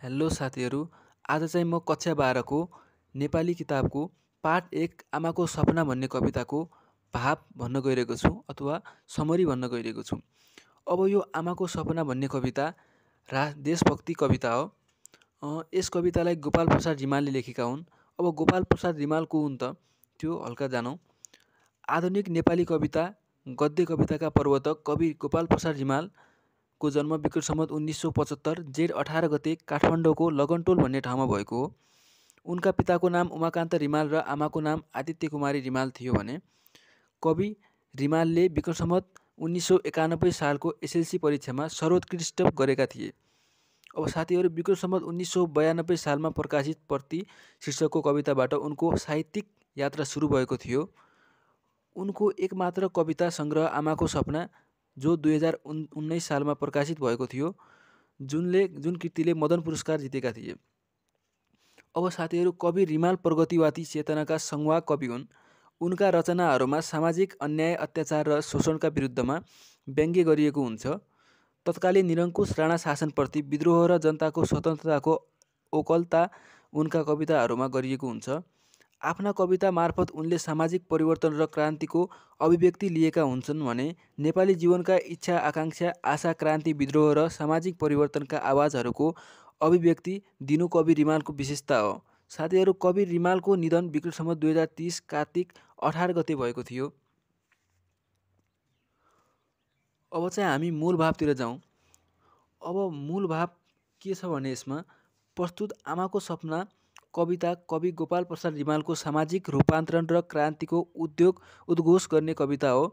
Hello साथीहरू, आज चाहिँ म कक्षा 12 को नेपाली किताबको पाठ 1 आमाको सपना भन्ने कविताको भाव भन्न गइरहेको छु अथवा समरी भन्न गइरहेको छु। अब यो आमाको सपना भन्ने कविता देशभक्ति कविता हो। यस कवितालाई गोपाल प्रसाद रिमालले लेखेका हुन्। अब गोपाल प्रसाद रिमाल को हुन् त त्यो हल्का जानौँ। आधुनिक नेपाली कविता गद्य कविताका प्रवर्तक कवि गोपाल प्रसाद रिमाल को जन्म विक्रम सम्वत 1975 जेठ 18 गते काठमाडौँको लगनटोल भन्ने ठाउँमा भएको हो। उनका पिताको नाम उमाकान्त रिमाल र आमाको नाम आदित्य कुमारी रिमाल थियो भने कवि रिमालले विक्रम सम्वत 1991 सालको एसएलसी परीक्षामा सर्वोत्कृष्ट गरेका थिए। अब साथीहरू, विक्रम सम्वत 1992 सालमा प्रकाशित प्रति शीर्षकको कविताबाट उनको साहित्यिक यात्रा सुरु भएको थियो। उनको एकमात्र कविता सङ्ग्रह आमाको सपना जो 2019 सालमा प्रकाशित भएको थियो, जुन कृतिले मदन पुरस्कार जितेका थिए। अब साथीहरू, कवि रिमाल प्रगतिवादी चेतनाका संवाहक कवि हुन्। उनका रचनाहरूमा सामाजिक अन्याय, अत्याचार र शोषणका विरुद्धमा व्यङ्ग्य गरिएको हुन्छ। तत्कालीन निरङ्कुश राणा शासनप्रति विद्रोह र जनताको स्वतन्त्रताको ओकलता उनका कविताहरूमा गरिएको हुन्छ। आफ्ना कविता मार्फत उनले सामाजिक परिवर्तन र क्रान्तिको अभिव्यक्ति लिएका हुन्छन् भने नेपाली जीवनका इच्छा, आकाङ्क्षा, आशा, क्रान्ति, विद्रोह र सामाजिक परिवर्तनका आवाजहरूको अभिव्यक्ति दिनु कवि रिमालको विशेषता हो। साथीहरू, कवि रिमालको निधन विक्रम सम्वत 2030 कार्तिक 18 गते भएको थियो। अब चाहिँ हामी मूल भावतिर जाउँ। अब मूल भाव के छ भने यसमा प्रस्तुत आमाको सपना कविता कवि गोपाल प्रसाद रिमालको सामाजिक रूपान्तरण र क्रान्तिको उद्घोष गर्ने कविता हो।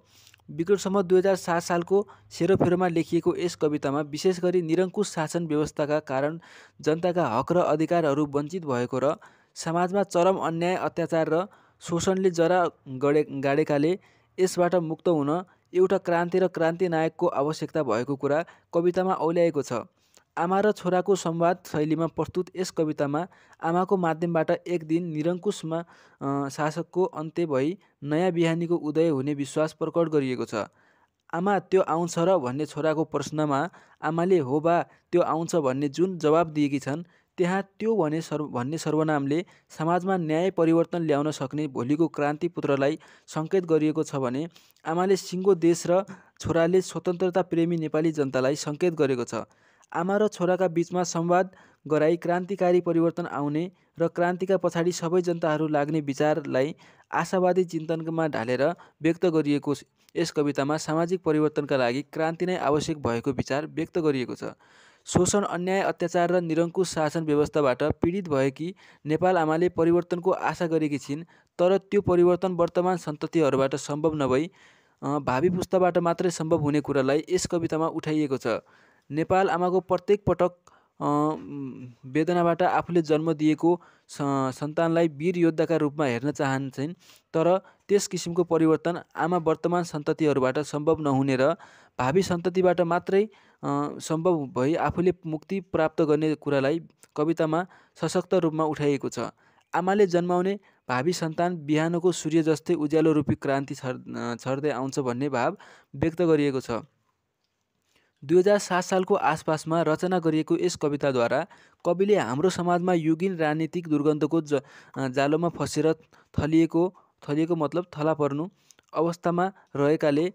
विक्रम सम्वत 2007 सालको सेरोफेरोमा लेखिएको यस कवितामा विशेष गरी निरङ्कुश शासन व्यवस्थाका कारण जनताका हक र अधिकारहरू वञ्चित भएको र समाजमा चरम अन्याय, अत्याचार र शोषणले जरा गाडेकाले यसबाट मुक्त हुन एउटा क्रान्ति र क्रान्ति नायकको आवश्यकता भएको कुरा कवितामा औल्याएको छ। आमा र छोराको संवाद शैलीमा प्रस्तुत यस कवितामा आमाको माध्यमबाट एक दिन निरङ्कुशमा शासकको अन्त्य भई नयाँ बिहानीको उदय हुने विश्वास प्रकट गरिएको छ। आमा त्यो आउँछ र भन्ने छोराको प्रश्नमा आमाले हो बा त्यो आउँछ भन्ने जुन जवाब दिएकी छन्, त्यहाँ त्यो भन्ने सर्वनामले समाजमा न्याय परिवर्तन ल्याउन सक्ने भोलिको क्रान्ति पुत्रलाई सङ्केत गरिएको छ भने आमाले सिङ्गो देश र छोराले स्वतन्त्रता प्रेमी नेपाली जनतालाई सङ्केत गरेको छ। आमा र छोराका बीचमा संवाद गराई क्रान्तिकारी परिवर्तन आउने र क्रान्तिका पछाडि सबै जनताहरू लाग्ने विचारलाई आशावादी चिन्तनमा ढालेर व्यक्त गरिएको यस कवितामा सामाजिक परिवर्तनका लागि क्रान्ति नै आवश्यक भएको विचार व्यक्त गरिएको छ। शोषण, अन्याय, अत्याचार र निरङ्कुश शासन व्यवस्थाबाट पीडित भएकी नेपाल आमाले परिवर्तनको आशा गरेकी छिन्, तर त्यो परिवर्तन वर्तमान सन्ततिहरूबाट सम्भव नभई भावी पुस्ताबाट मात्रै सम्भव हुने कुरालाई यस कवितामा उठाइएको छ। नेपाल आमाको प्रत्येक पटक वेदनाबाट आफूले जन्म दिएको सन्तानलाई वीर योद्धाका रूपमा हेर्न चाहन्छन्, तर त्यस किसिमको परिवर्तन आमा वर्तमान सन्ततिहरूबाट सम्भव नहुने र भावी सन्ततिबाट मात्रै सम्भव भई आफूले मुक्ति प्राप्त गर्ने कुरालाई कवितामा सशक्त रूपमा उठाइएको छ। आमाले जन्माउने भावी सन्तान बिहानको सूर्य जस्तै उज्यालो रूपी क्रान्ति छर्दै आउँछ भन्ने भाव व्यक्त गरिएको छ। 2007 सालको आसपासमा रचना गरिएको यस कविताद्वारा कविले हाम्रो समाजमा युगीन राजनीतिक दुर्गन्धको जालोमा फसेर थलिएको मतलब थला पर्नु अवस्थामा रहेकाले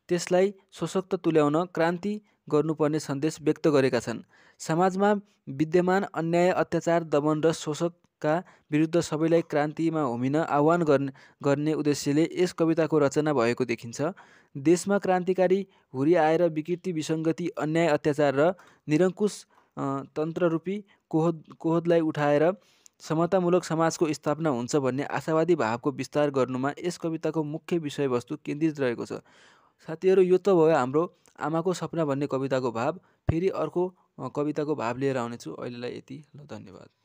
त्यसलाई सशक्त तुल्याउन क्रान्ति गर्नुपर्ने सन्देश व्यक्त गरेका छन्। समाजमा विद्यमान अन्याय, अत्याचार, दमन र शोषकका विरुद्ध सबैलाई क्रान्तिमा होमिन आह्वान गर्ने उद्देश्यले यस कविताको रचना भएको देखिन्छ। देशमा क्रान्तिकारी हुरी आएर विकृति, विसङ्गति, अन्याय, अत्याचार र निरङ्कुश तन्त्ररूपी कोहदलाई उठाएर समतामूलक समाजको स्थापना हुन्छ भन्ने आशावादी भावको विस्तार गर्नुमा यस कविताको मुख्य विषयवस्तु केन्द्रित रहेको छ। साथीहरू, यो त भयो हाम्रो आमाको सपना भन्ने कविताको भाव। फेरि अर्को कविताको भाव लिएर आउनेछु। अहिलेलाई यति। ल, धन्यवाद।